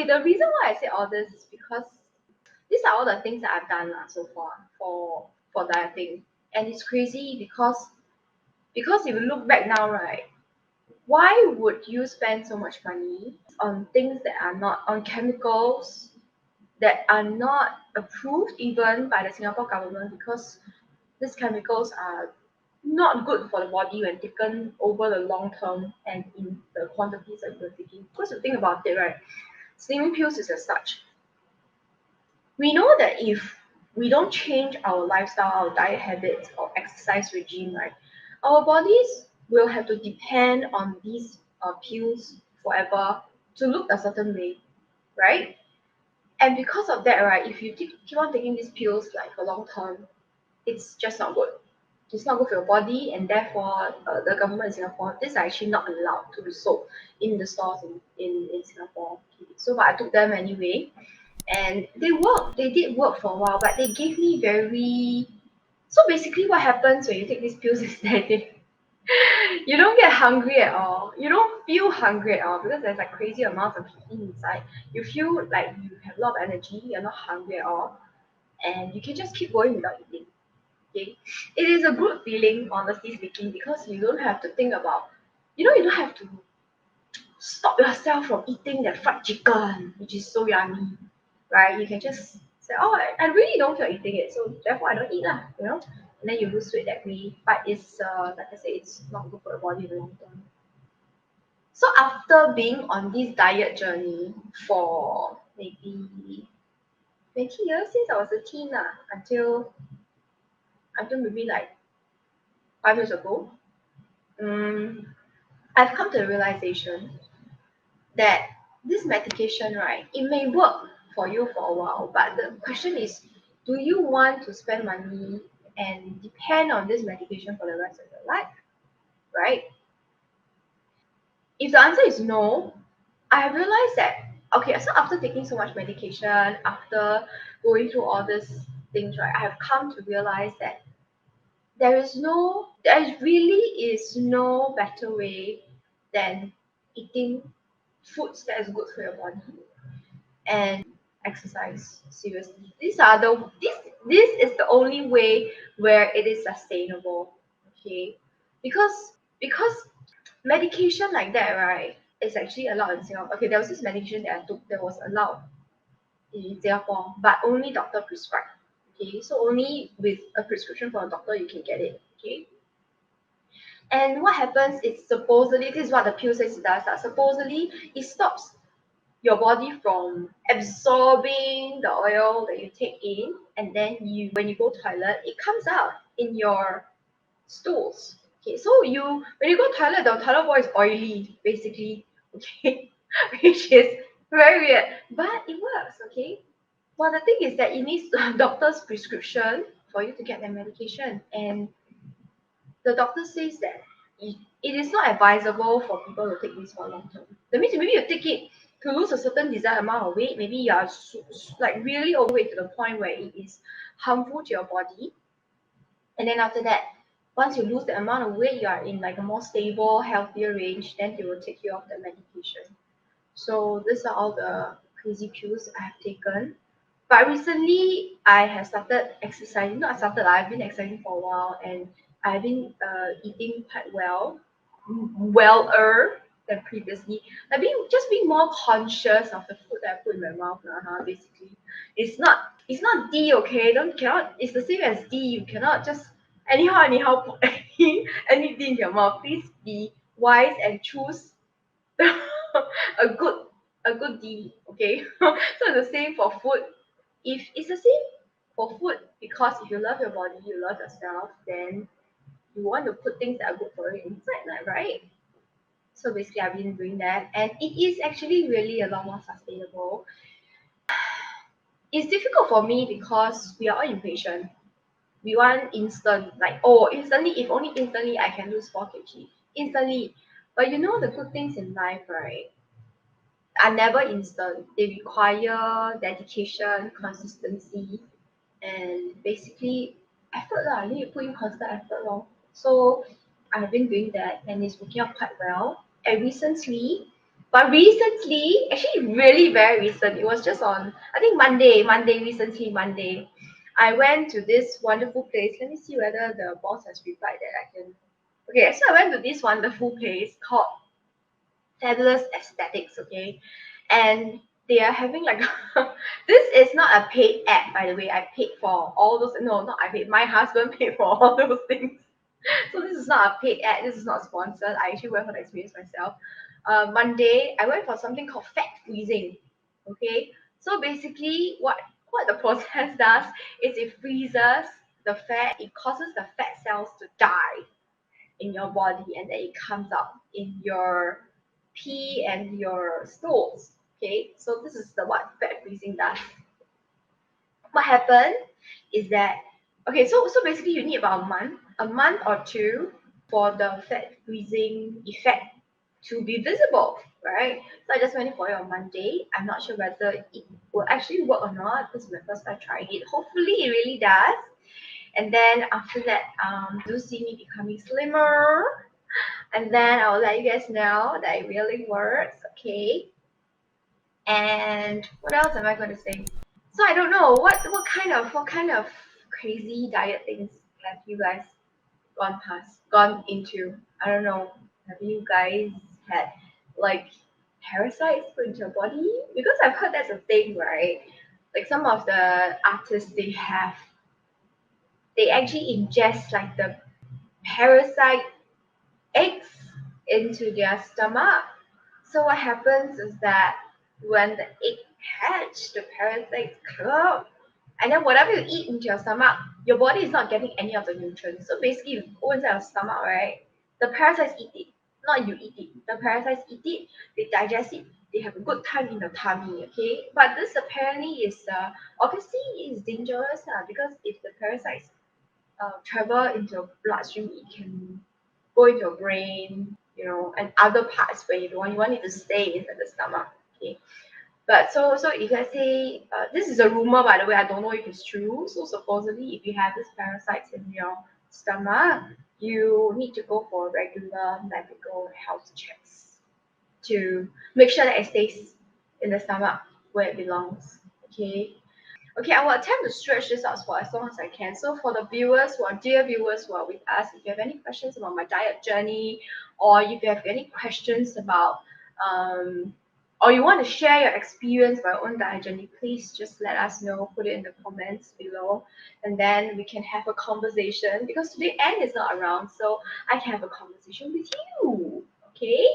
okay, the reason why I say all this is because these are all the things that I've done so far for dieting. And it's crazy because if you look back now, right, why would you spend so much money on things that are not on chemicals that are not approved even by the Singapore government, because these chemicals are not good for the body when taken over the long term and in the quantities that you're taking. Because you think about it, right? Slimming pills is as such. We know that if we don't change our lifestyle, our diet habits, or exercise regime, right, our bodies will have to depend on these pills forever to look a certain way, right? And because of that, right, if you keep on taking these pills like for long term, it's just not good. It's not good for your body, and therefore, the government in Singapore, this are actually not allowed to be sold in the stores in Singapore. So, but I took them anyway, and they worked. They did work for a while, but they gave me very. So basically, what happens when you take these pills is that you don't get hungry at all. You don't feel hungry at all because there's like crazy amounts of caffeine inside. You feel like you have a lot of energy. You're not hungry at all, and you can just keep going without eating. Okay, it is a good feeling, honestly speaking, because you don't have to think about. You don't have to stop yourself from eating that fried chicken, which is so yummy, right? You can just say, oh, I really don't feel eating it, so therefore I don't eat lah. And then you lose weight that way. But it's like I said, it's not good for the body in the long term. So after being on this diet journey for maybe 20 years since I was a teen until maybe like 5 years ago, um, I've come to the realization that this medication, right, it may work for you for a while, but the question is, do you want to spend money and depend on this medication for the rest of your life, right? If the answer is no, I realized that, okay, so after taking so much medication, after going through all these things, right, I have come to realize that there really is no better way than eating foods that is good for your body and exercise. Seriously, this is the only way where it is sustainable. Okay, because medication like that, right, is actually allowed in Singapore. Okay, there was this medication that I took that was allowed in Singapore, but only doctor prescribed. Okay, so only with a prescription from a doctor you can get it. Okay, and what happens is, supposedly, this is what the pill says it does. Supposedly it stops your body from absorbing the oil that you take in, and then when you go toilet, it comes out in your stools. Okay, so when you go toilet, the toilet bowl is oily, basically. Okay, which is very weird, but it works. Okay, well, the thing is that it needs a doctor's prescription for you to get the medication, and the doctor says that it is not advisable for people to take this for long term. That means maybe you take it to lose a certain desired amount of weight. Maybe you are like really overweight to the point where it is harmful to your body. And then after that, once you lose the amount of weight, you are in like a more stable, healthier range, then they will take you off the medication. So these are all the crazy pills I have taken. But recently, I have started exercising. Not started, I've been exercising for a while, and I've been eating quite well, weller than previously. Being more conscious of the food that I put in my mouth. Basically, it's not D. Okay, don't cannot. It's the same as D. You cannot just anyhow put anything in your mouth. Please be wise and choose a good a good deal. Okay, so the same for food. If it's the same for food, because if you love your body, you love yourself, then you want to put things that are good for you inside, like, right? So basically, I've been doing that, and it is actually really a lot more sustainable. It's difficult for me because we are all impatient. We want instant, like, oh, instantly. If only instantly I can lose 4 kg instantly. But the good things in life, right, are never instant. They require dedication, consistency, and basically effort lah. You need to put in constant effort lor. So I've been doing that, and it's working out quite well. And recently, But recently, actually really very recent, it was just on, I think recently Monday, I went to this wonderful place. Let me see whether the boss has replied that I can. Okay, so I went to this wonderful place called Fabulous Aesthetics, okay? And they are having like this is not a paid ad, by the way. I paid for all those, no, not I paid, my husband paid for all those things. So this is not a paid ad, this is not sponsored. I actually went for the experience myself. Monday, I went for something called fat freezing. Okay, so basically, what the process does is it freezes the fat. It causes the fat cells to die in your body, and then it comes out in your pee and your stools. Okay, so this is the what fat freezing does. What happened is that, okay, so basically you need about a month or two for the fat freezing effect to be visible, right? So I just went in for it on Monday. I'm not sure whether it will actually work or not. This is my first time trying it. Hopefully it really does. And then after that, do see me becoming slimmer. And then I'll let you guys know that it really works. Okay. And what else am I going to say? So I don't know what kind of crazy diet things have you guys gone into? I don't know. Have you guys had like parasites put into your body? Because I've heard that's a thing, right? Like some of the artists they actually ingest like the parasite eggs into their stomach. So what happens is that when the egg hatch, the parasites come out, and then whatever you eat into your stomach, your body is not getting any of the nutrients. So basically, you go inside your stomach, right? The parasites eat it, not you eat it. The parasites eat it, they digest it, they have a good time in the tummy, okay? But this apparently is obviously is dangerous because if the parasites travel into your bloodstream, it can go into your brain, and other parts where you want it to stay inside the stomach. Okay. But so if let's say this is a rumor, by the way, I don't know if it's true. So supposedly, if you have these parasites in your stomach, you need to go for regular medical health checks to make sure that it stays in the stomach where it belongs. Okay. Okay, I will attempt to stretch this out for as long as I can. So for the viewers dear viewers who are with us, if you have any questions about my diet journey, or if you have any questions about, or you want to share your experience about your own diet journey, please just let us know. Put it in the comments below, and then we can have a conversation. Because today Anne is not around, so I can have a conversation with you. Okay.